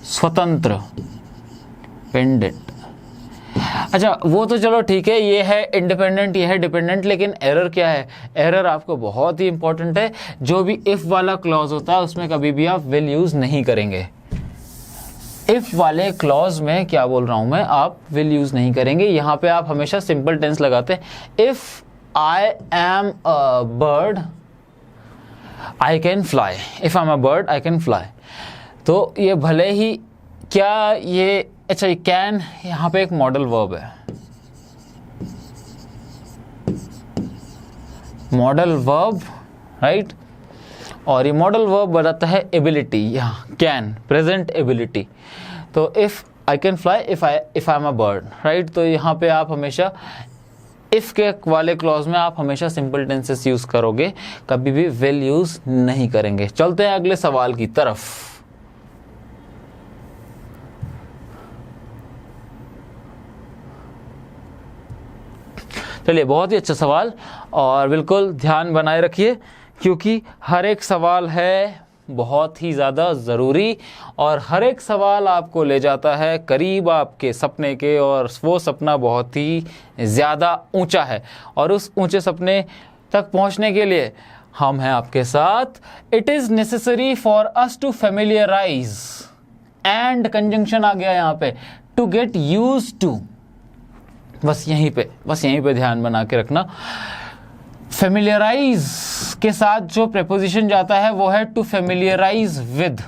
[SPEAKER 1] स्वतंत्र, इंडिपेंडेंट। अच्छा, वो तो चलो ठीक है, ये है इंडिपेंडेंट, ये है डिपेंडेंट। लेकिन एरर क्या है? एरर आपको बहुत ही इंपॉर्टेंट है। जो भी इफ वाला क्लॉज होता है उसमें कभी भी आप विल यूज नहीं करेंगे। इफ वाले क्लॉज में क्या बोल रहा हूं मैं, आप विल यूज नहीं करेंगे। यहां पे आप हमेशा सिंपल टेंस लगाते हैं। If I am a bird I can fly, if I am a bird I can fly. तो ये भले ही, क्या ये, अच्छा, ये कैन यहां पे एक मॉडल वर्ब है, मॉडल वर्ब, राइट। और ये मॉडल वर्ब बताता है एबिलिटी, यहाँ कैन प्रेजेंट एबिलिटी। तो if I can fly, if I am a bird, right. तो यहाँ पे आप हमेशा इफ के वाले क्लॉज में आप हमेशा सिंपल टेंसेस यूज करोगे, कभी भी विल यूज नहीं करेंगे। चलते हैं अगले सवाल की तरफ। चलिए, बहुत ही अच्छा सवाल, और बिल्कुल ध्यान बनाए रखिए, क्योंकि हर एक सवाल है बहुत ही ज़्यादा ज़रूरी, और हर एक सवाल आपको ले जाता है करीब आपके सपने के, और वो सपना बहुत ही ज़्यादा ऊंचा है। और उस ऊंचे सपने तक पहुंचने के लिए हम हैं आपके साथ। It is necessary for us to familiarise, and conjunction आ गया यहाँ पे, टू गेट यूज टू। बस यहीं पे ध्यान बना के रखना। फेमिलियराइज के साथ जो प्रेपोजिशन जाता है वो है टू फेमिलियराइज विद,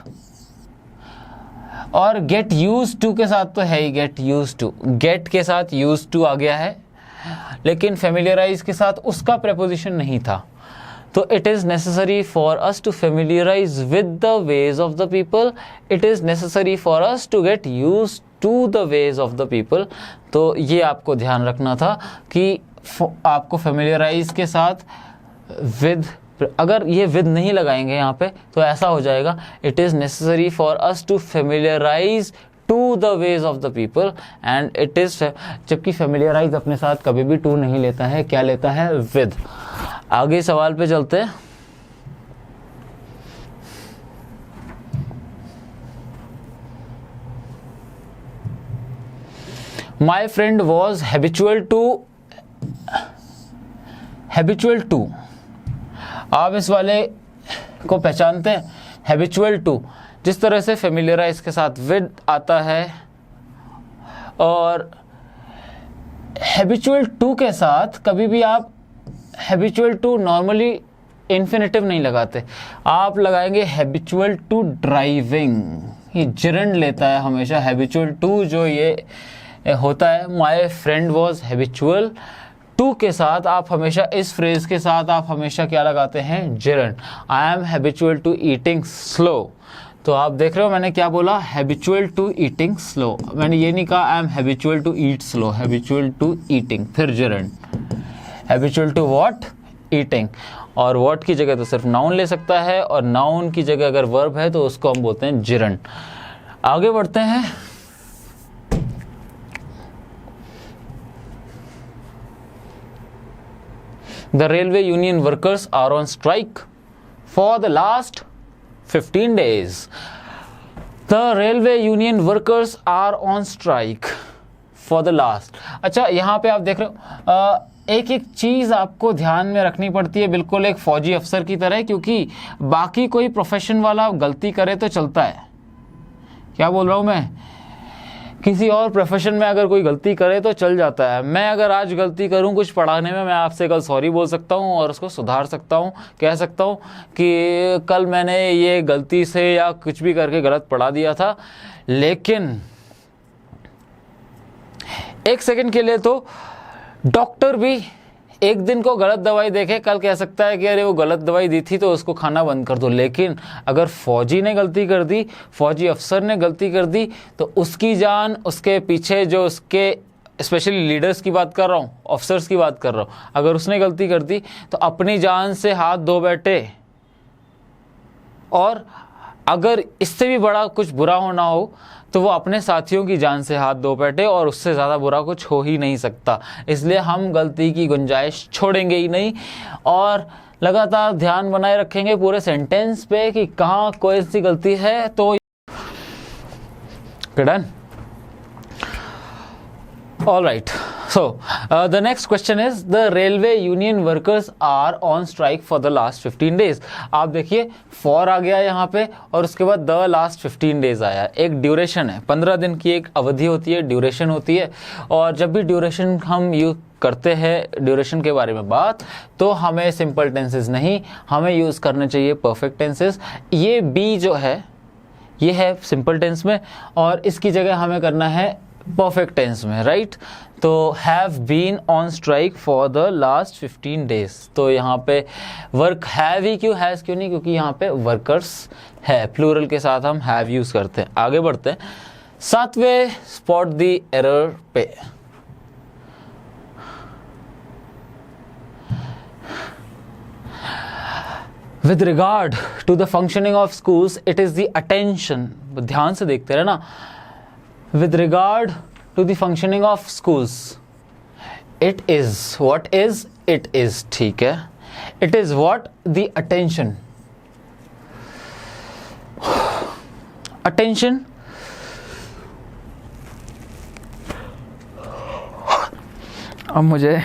[SPEAKER 1] और गेट यूज टू के साथ तो है ही गेट यूज टू, गेट के साथ यूज टू आ गया है, लेकिन फेमिलियराइज के साथ उसका प्रेपोजिशन नहीं था। तो it is necessary for us to familiarise with the ways of the people, it is necessary for us to get use to the ways of the people. तो ये आपको ध्यान रखना था कि आपको फेमिलियराइज के साथ विद, अगर ये विद नहीं लगाएंगे यहाँ पे तो ऐसा हो जाएगा, it is necessary for us to familiarise to the ways of the people, and it is, जबकि फेमिलियराइज अपने साथ कभी भी टू नहीं लेता है, क्या लेता है? विद। आगे सवाल पे चलते हैं। My friend was habitual to, आप इस वाले को पहचानते हैं, habitual to, जिस तरह से familiarize के साथ with आता है, और habitual to के साथ कभी भी आप habitual to नॉर्मली इन्फिनेटिव नहीं लगाते, आप लगाएंगे हैबिचुअल टू ड्राइविंग। ये जिरंड लेता है हमेशा, हैबिचुअल टू जो ये होता है, my friend was habitual to के साथ आप हमेशा, इस फ्रेज के साथ आप हमेशा क्या लगाते हैं, gerund. I am habitual to eating slow, तो आप देख रहे हो मैंने क्या बोला, हैबिचुअल टू ईटिंग स्लो। मैंने ये नहीं कहा I am habitual to eat slow, habitual to eating, फिर gerund, habitual to what, eating. और व्हाट की जगह तो सिर्फ नाउन ले सकता है, और नाउन की जगह अगर वर्ब है तो उसको हम बोलते हैं जिरंड। आगे बढ़ते हैं। The railway union workers are on strike for the last 15 days. The railway union workers are on strike for the last. अच्छा, यहाँ पे आप देख रहे हो एक एक चीज़ आपको ध्यान में रखनी पड़ती है, बिल्कुल एक फौजी अफसर की तरह, क्योंकि बाकी कोई प्रोफेशन वाला गलती करे तो चलता है। क्या बोल रहा हूँ मैं, किसी और प्रोफेशन में अगर कोई गलती करे तो चल जाता है। मैं अगर आज गलती करूं कुछ पढ़ाने में, मैं आपसे कल सॉरी बोल सकता हूं और उसको सुधार सकता हूं, कह सकता हूं कि कल मैंने ये गलती से या कुछ भी करके गलत पढ़ा दिया था। लेकिन एक सेकंड के लिए तो डॉक्टर भी एक दिन को गलत दवाई देखे, कल कह सकता है कि अरे वो गलत दवाई दी थी तो उसको खाना बंद कर दो। लेकिन अगर फौजी ने गलती कर दी, फौजी अफसर ने गलती कर दी, तो उसकी जान, उसके पीछे जो उसके, स्पेशली लीडर्स की बात कर रहा हूँ, ऑफिसर्स की बात कर रहा हूँ, अगर उसने गलती कर दी तो अपनी जान से हाथ धो बैठे। और अगर इससे भी बड़ा कुछ बुरा होना हो तो वो अपने साथियों की जान से हाथ धो बैठे, और उससे ज़्यादा बुरा कुछ हो ही नहीं सकता। इसलिए हम गलती की गुंजाइश छोड़ेंगे ही नहीं, और लगातार ध्यान बनाए रखेंगे पूरे सेंटेंस पे कि कहाँ कोई सी गलती है। तो done, all right. So, the next question is, the railway union workers are on strike for the last 15 days. आप देखिए for आ गया यहाँ पे, और उसके बाद the last 15 days आया। एक ड्यूरेशन है, 15 दिन की एक अवधि होती है, ड्यूरेशन होती है। और जब भी ड्यूरेशन हम यूज करते हैं, ड्यूरेशन के बारे में बात, तो हमें सिंपल टेंसेस नहीं, हमें यूज़ करने चाहिए परफेक्ट टेंसेस। ये बी जो है ये है सिंपल टेंस में, और इसकी जगह हमें करना है परफेक्ट टेंस में, राइट। तो have been on strike for the last 15 days. तो यहाँ पे वर्क हैव ही क्यों, हैज़ क्यों नहीं, क्योंकि यहाँ पे वर्कर्स है, प्लूरल के साथ हम हैव यूज करते हैं। आगे बढ़ते हैं 7वें स्पॉट द एरर पे। With regard to the functioning of schools, it is the attention, ध्यान से देखते रहना। With regard to the functioning of schools, it is, what is, it is, ठीक है। It is what, the attention, attention, अब मुझे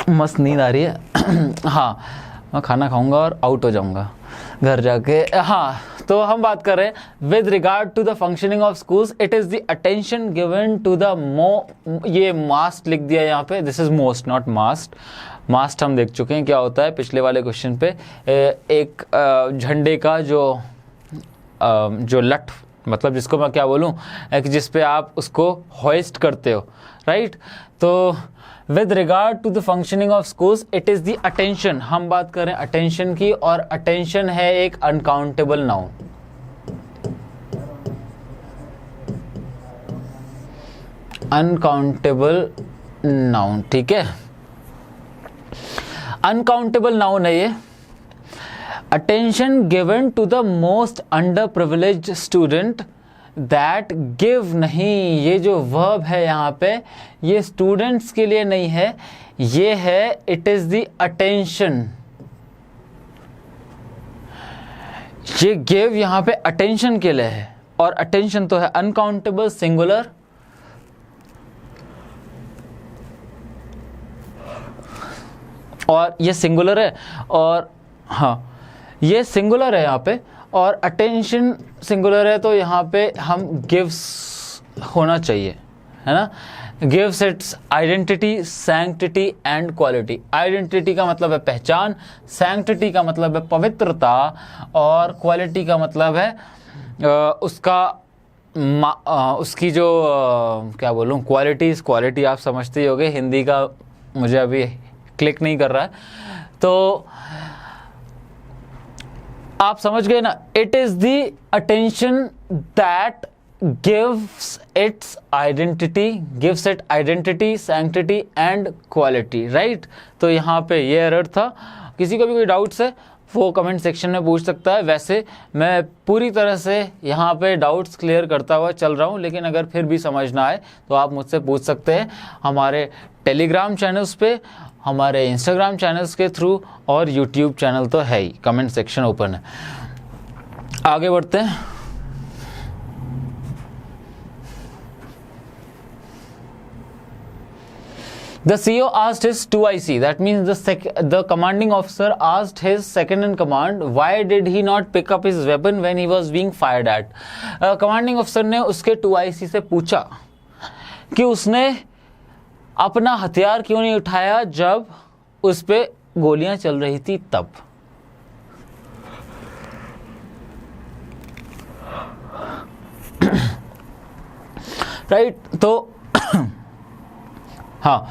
[SPEAKER 1] मस्त नींद आ रही है। हाँ, मैं खाना खाऊंगा और आउट हो जाऊंगा घर जाके। हाँ, तो हम बात कर रहे हैं with regard to the functioning of schools, it is the attention given to the ये मास्ट लिख दिया यहाँ पे, this is most not mast. Mast हम देख चुके हैं क्या होता है पिछले वाले क्वेश्चन पे। एक झंडे का जो लट, मतलब जिसको मैं क्या बोलूँ, जिस पे आप उसको होइस्ट करते हो, राइट। तो with regard to the functioning of schools, it is the attention. हम बात करें अटेंशन की, और अटेंशन है एक अनकाउंटेबल नाउन। अनकाउंटेबल नाउन, ठीक है, अनकाउंटेबल नाउन है ये। Attention given to the most underprivileged student, that give नहीं, ये जो वर्ब है यहाँ पे ये स्टूडेंट्स के लिए नहीं है, ये है इट इज द अटेंशन। ये गिव यहाँ पे अटेंशन के लिए है, और अटेंशन तो है अनकाउंटेबल सिंगुलर, और ये सिंगुलर है, और हाँ ये सिंगुलर है यहाँ पे, और अटेंशन सिंगुलर है, तो यहाँ पे हम गिव्स होना चाहिए, है ना। Gives it's identity, sanctity and quality. Identity का मतलब है पहचान, सैंक्टिटी का मतलब है पवित्रता, और क्वालिटी का मतलब है उसकी जो क्या बोलूँ, क्वालिटीज़। क्वालिटी आप समझते ही होगे, हिंदी का मुझे अभी क्लिक नहीं कर रहा है, तो आप समझ गए ना। It is the attention that gives it's identity, sanctity and quality, right. तो यहाँ पे ये एरर था। किसी को भी कोई डाउट्स है वो कमेंट सेक्शन में पूछ सकता है। वैसे मैं पूरी तरह से यहाँ पे डाउट्स क्लियर करता हुआ चल रहा हूँ, लेकिन अगर फिर भी समझ ना आए तो आप मुझसे पूछ सकते हैं हमारे टेलीग्राम चैनल्स पे, हमारे इंस्टाग्राम चैनल्स के थ्रू, और यूट्यूब चैनल तो है ही, कमेंट सेक्शन ओपन है। आगे बढ़ते हैं। The CEO asked his 2IC, that means the commanding officer asked his second in command, why did he not pick up his weapon when he was being fired at? Commanding officer ने उसके 2IC से पूछा कि उसने अपना हथियार क्यों नहीं उठाया जब उस पे गोलियां चल रही थी तब। राइट, तो हाँ,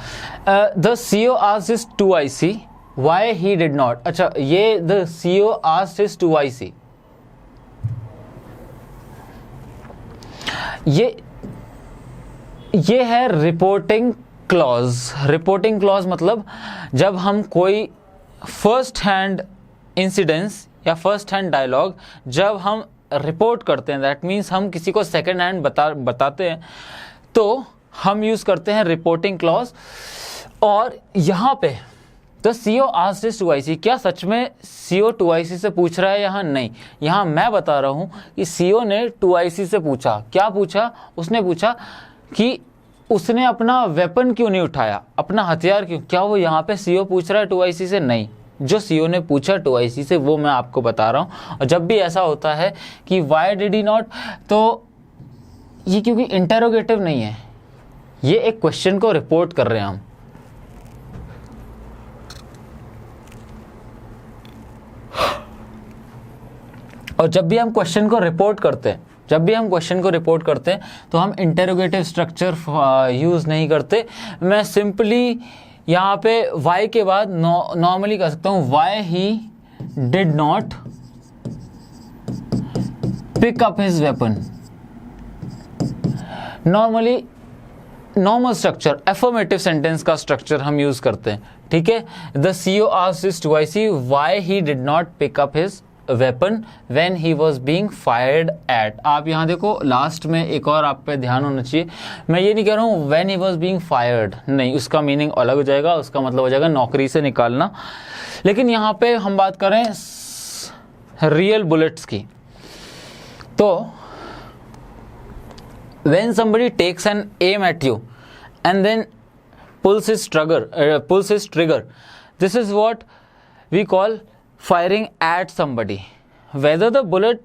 [SPEAKER 1] the CEO asked his 2IC why he did not। अच्छा, ये the CEO asked his 2IC, ये है रिपोर्टिंग क्लॉज। रिपोर्टिंग क्लॉज मतलब जब हम कोई फर्स्ट हैंड इंसिडेंस या फर्स्ट हैंड डायलॉग जब हम रिपोर्ट करते हैं, दैट मीन्स हम किसी को सेकेंड हैंड बताते हैं, तो हम यूज करते हैं रिपोर्टिंग क्लॉज। और यहाँ पे the CEO asked his 2IC, क्या सच में CEO 2IC से पूछ रहा है? यहाँ नहीं, यहाँ मैं बता रहा हूँ कि CEO ने 2IC से पूछा। क्या पूछा? उसने पूछा कि उसने अपना वेपन क्यों नहीं उठाया, अपना हथियार क्यों। क्या वो यहाँ पे CEO पूछ रहा है 2IC से? नहीं, जो CEO ने पूछा 2IC से वो मैं आपको बता रहा हूँ। और जब भी ऐसा होता है कि वाई डिड ही नॉट, तो ये क्योंकि इंटेरोगेटिव नहीं है, ये एक क्वेश्चन को रिपोर्ट कर रहे हैं हम। और जब भी हम क्वेश्चन को रिपोर्ट करते हैं, तो हम इंटेरोगेटिव स्ट्रक्चर यूज नहीं करते। मैं सिंपली यहाँ पे वाई के बाद नॉर्मली कह सकता हूँ why he did not pick up his weapon. Normal structure, affirmative sentence का स्ट्रक्चर हम यूज करते हैं, ठीक है। The CEO asked his 2IC why he did not pick up his weapon when he was being fired at। आप यहाँ देखो लास्ट में एक और आप पे ध्यान होना चाहिए, मैं ये नहीं कह रहा हूँ when he was being fired, नहीं, उसका मीनिंग अलग हो जाएगा, उसका मतलब हो जाएगा नौकरी से निकालना। लेकिन यहाँ पे हम बात करें रियल बुलेट्स की, तो when somebody takes an aim at you and then pulls his trigger, this is what we call firing at somebody. Whether the bullet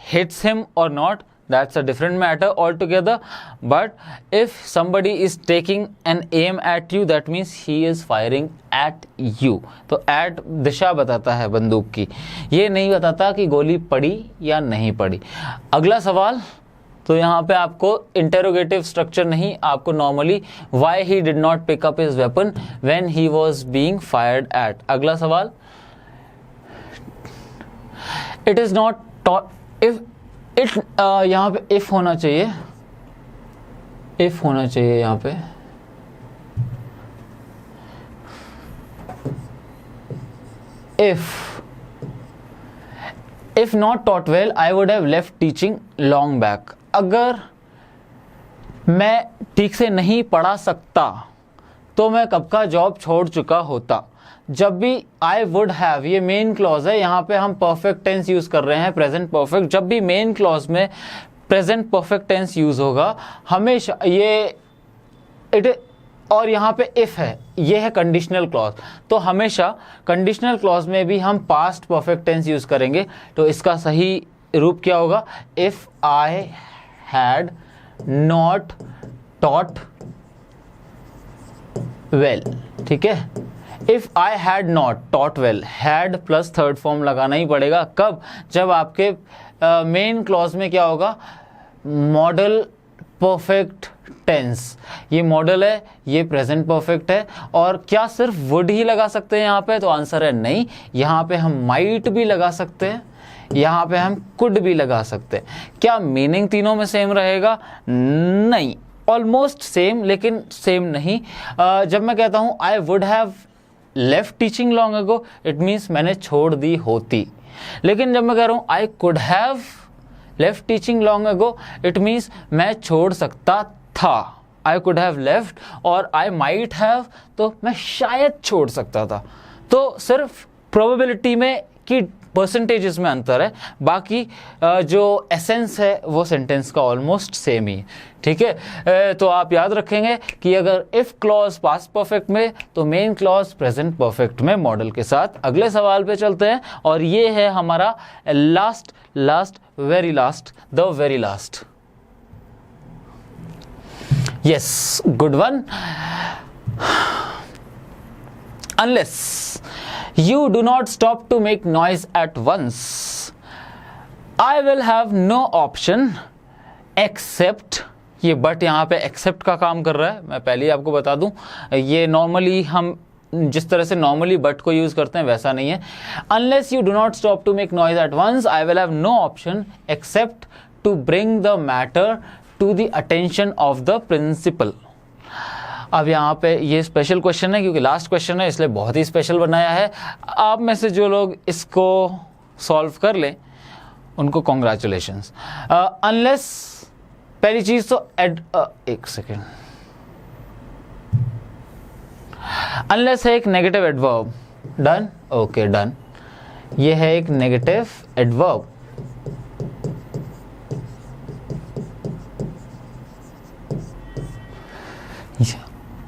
[SPEAKER 1] hits him or not, that's a different matter altogether, but if somebody is taking an aim at you, that means he is firing at you। तो at दिशा बताता है बंदूक की, ये नहीं बताता कि गोली पड़ी या नहीं पड़ी। अगला सवाल, तो यहाँ पे आपको इंटेरोगेटिव स्ट्रक्चर नहीं, आपको normally why he did not pick up his weapon when he was being fired at. अगला सवाल, it is not taught, if it, यहाँ पे इफ होना चाहिए, यहाँ पे if not taught well I would have left teaching long back। अगर मैं ठीक से नहीं पढ़ा सकता तो मैं कब का जॉब छोड़ चुका होता। जब भी आई वुड हैव, ये मेन क्लॉज है, यहाँ पे हम परफेक्ट टेंस यूज कर रहे हैं, प्रेजेंट परफेक्ट। जब भी मेन क्लॉज में प्रेजेंट परफेक्ट टेंस यूज होगा हमेशा ये इट, और यहाँ पे इफ है, ये है कंडीशनल क्लॉज, तो हमेशा कंडीशनल क्लॉज में भी हम पास्ट परफेक्ट टेंस यूज करेंगे। तो इसका सही रूप क्या होगा? If I had not taught well, ठीक है। If I had not taught well, had plus third form लगाना ही पड़ेगा। कब? जब आपके मेन क्लॉज में क्या होगा, मॉडल परफेक्ट टेंस। ये मॉडल है, ये प्रेजेंट परफेक्ट है। और क्या सिर्फ वुड ही लगा सकते हैं यहाँ पे? तो आंसर है नहीं। यहाँ पे हम माइट भी लगा सकते हैं, यहाँ पे हम कुड भी लगा सकते हैं। क्या मीनिंग तीनों में सेम रहेगा? नहीं, ऑलमोस्ट सेम, लेकिन सेम नहीं। जब मैं कहता हूँ I would have left teaching long ago, it means मैंने छोड़ दी होती। लेकिन जब मैं कह रहा हूँ I could have left teaching long ago, it means मैं छोड़ सकता था। आई कुड हैव लेफ्ट और आई माइट हैव, तो मैं शायद छोड़ सकता था। तो सिर्फ प्रोबेबिलिटी में कि परसेंटेजेस में अंतर है, बाकी जो एसेंस है वो सेंटेंस का ऑलमोस्ट सेम ही, ठीक है। तो आप याद रखेंगे कि अगर इफ क्लॉज पास्ट परफेक्ट में, तो मेन क्लॉज प्रेजेंट परफेक्ट में मॉडल के साथ। अगले सवाल पे चलते हैं और ये है हमारा very last. Yes, good one. Unless you do not stop to make noise at once, I will have no option except, ये बट यहाँ पे एक्सेप्ट का काम कर रहा है। मैं पहले ही आपको बता दूं, ये नॉर्मली हम जिस तरह से नॉर्मली बट को यूज करते हैं वैसा नहीं है। Unless you do not stop to make noise at once, I will have no option except to bring the matter to the attention of the principal। अब यहाँ पे ये स्पेशल क्वेश्चन है क्योंकि लास्ट क्वेश्चन है, इसलिए बहुत ही स्पेशल बनाया है। आप में से जो लोग इसको सॉल्व कर लें उनको कॉन्ग्रेचुलेशंस। अनलेस, पहली चीज तो एक सेकेंड, अनलेस है एक negative adverb. Done, okay done. ये है एक नेगेटिव एडवर्ब।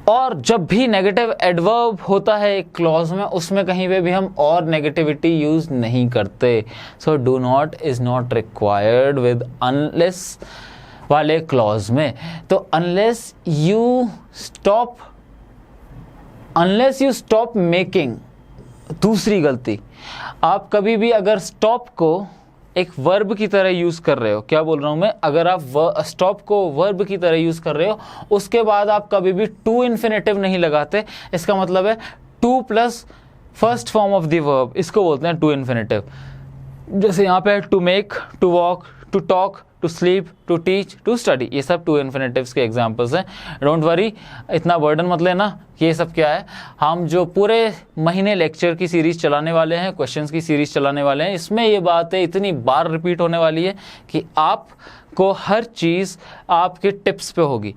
[SPEAKER 1] और जब भी नेगेटिव एडवर्ब होता है एक क्लॉज में, उसमें कहीं पे भी हम और नेगेटिविटी यूज नहीं करते। So do not is not required with unless वाले क्लॉज में। तो अनलेस यू स्टॉप मेकिंग, दूसरी गलती, आप कभी भी अगर स्टॉप को एक वर्ब की तरह यूज कर रहे हो, क्या बोल रहा हूं मैं, अगर आप स्टॉप को वर्ब की तरह यूज कर रहे हो, उसके बाद आप कभी भी टू इन्फिनेटिव नहीं लगाते। इसका मतलब है to plus first form of the verb, इसको बोलते हैं टू इन्फिनेटिव। जैसे यहाँ पे to make, to walk, to talk, to sleep, to teach, to study, ये सब टू इन्फिनेटिव्स के एग्जाम्पल्स हैं। डोंट वरी, इतना बर्डन मत लेना कि ये सब क्या है। हम जो पूरे महीने लेक्चर की सीरीज चलाने वाले हैं, क्वेश्चंस की सीरीज चलाने वाले हैं, इसमें ये बातें इतनी बार रिपीट होने वाली है कि आपको हर चीज़ आपके टिप्स पे होगी।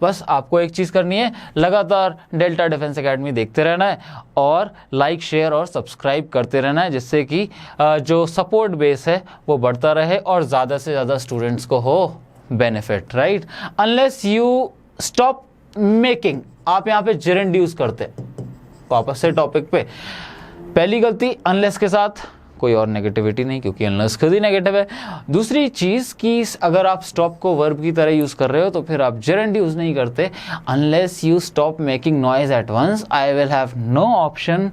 [SPEAKER 1] बस आपको एक चीज़ करनी है, लगातार डेल्टा डिफेंस एकेडमी देखते रहना है और लाइक, शेयर और सब्सक्राइब करते रहना है, जिससे कि जो सपोर्ट बेस है वो बढ़ता रहे और ज़्यादा से ज़्यादा स्टूडेंट्स को हो benefit, right. Unless you stop making, आप यहाँ पे जेरेंड यूज करते हैं। वापस से टॉपिक पे, पहली गलती अनलेस के साथ कोई और नेगेटिविटी नहीं, क्योंकि अनलेस खुद ही नेगेटिव है। दूसरी चीज़ कि अगर आप स्टॉप को वर्ब की तरह यूज़ कर रहे हो तो फिर आप जेरेंड यूज़ नहीं करते। Unless you stop making noise at once, I will have no option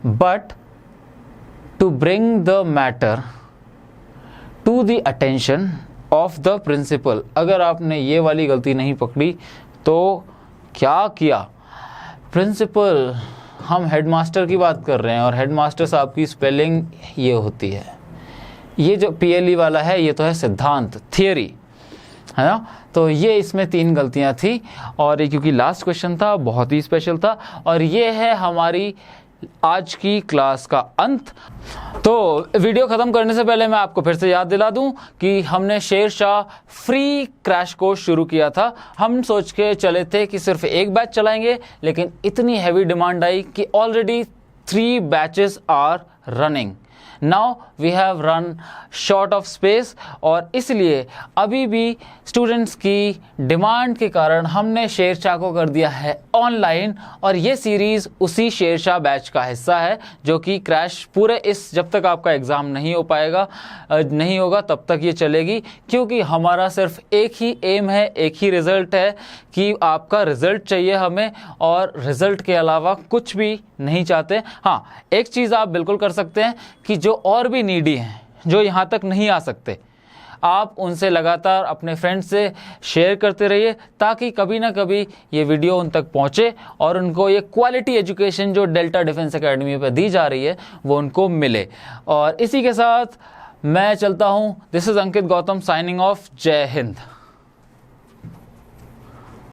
[SPEAKER 1] but to bring the matter to the attention of the principal. अगर आपने ये वाली गलती नहीं पकड़ी तो क्या किया? प्रिंसिपल, हम हेडमास्टर की बात कर रहे हैं और हेडमास्टर साहब की स्पेलिंग ये होती है। ये जो PLE वाला है ये तो है सिद्धांत, थियरी, है ना। तो ये इसमें 3 गलतियां थी और ये क्योंकि लास्ट क्वेश्चन था, बहुत ही स्पेशल था। और ये है हमारी आज की क्लास का अंत। तो वीडियो ख़त्म करने से पहले मैं आपको फिर से याद दिला दूं कि हमने शेरशाह फ्री क्रैश कोर्स शुरू किया था। हम सोच के चले थे कि सिर्फ एक बैच चलाएंगे, लेकिन इतनी हैवी डिमांड आई कि already 3 batches are running. Now we have run short of space, और इसलिए अभी भी स्टूडेंट्स की डिमांड के कारण हमने शेरशाह को कर दिया है ऑनलाइन, और ये सीरीज़ उसी शेरशाह बैच का हिस्सा है जो कि क्रैश पूरे इस जब तक आपका एग्ज़ाम नहीं होगा तब तक ये चलेगी, क्योंकि हमारा सिर्फ एक ही एम है, एक ही रिज़ल्ट है कि आपका रिज़ल्ट चाहिए हमें, और रिज़ल्ट के अलावा कुछ भी नहीं चाहते। हाँ, एक चीज़ आप बिल्कुल कर सकते हैं कि जो और भी नीडी हैं, जो यहाँ तक नहीं आ सकते, आप उनसे लगातार अपने फ्रेंड्स से शेयर करते रहिए, ताकि कभी ना कभी ये वीडियो उन तक पहुँचे और उनको ये क्वालिटी एजुकेशन जो डेल्टा डिफेंस एकेडमी पर दी जा रही है वो उनको मिले। और इसी के साथ मैं चलता हूँ। This is Ankit Gautam signing off. जय हिंद।